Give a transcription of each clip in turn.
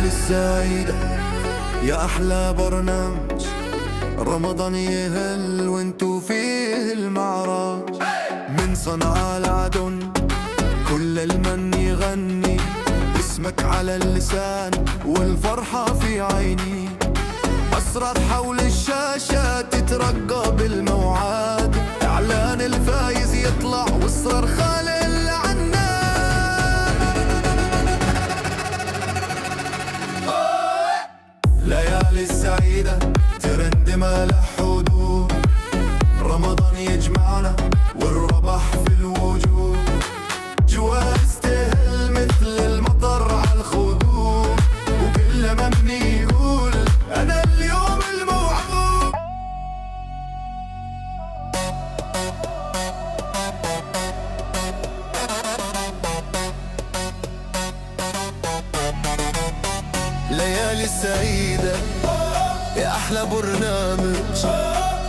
ليالي السعيدة يا أحلى برنامج، رمضان يهل وانتو فيه المعراج. من صنعاء لعدن كل المن يغني، اسمك على اللسان والفرحة في عيني. أسرار حول الشاشة تترقى بالموعاد، إعلان الفايز يطلع والصرخة للعنان. ليالي السعيدة ترند ما له حدود، رمضان يجمعنا والربح في الوجود. جوائز تهل مثل المطر على الخدود، وكل من يقول أنا اليوم الموعود. ليالي السعيدة يا أحلى برنامج،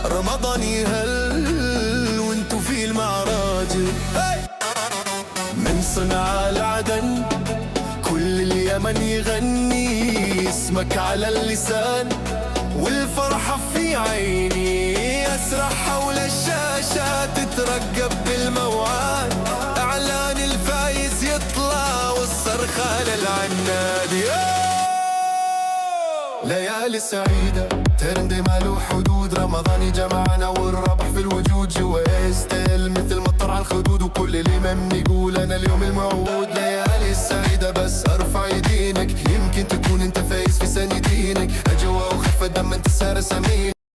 رمضان يهل وانتو في المعراج. من صنعاء لعدن كل اليمن يغني، اسمك على اللسان والفرحة في عيني. أسرح حول الشاشة تترقب بالموعد، إعلان الفايز يطلع والصرخة للعناد. ليالي سعيدة ترند ما له حدود، رمضان جمعنا والربح في الوجود. جوائز تهل مثل مطر على الخدود، وكل اللي من يقول أنا اليوم الموعود. ليالي السعيدة بس ارفع يدينك، يمكن تكون انت فايز في سنتينك. أجواء وخفة دم انت سارس أمين.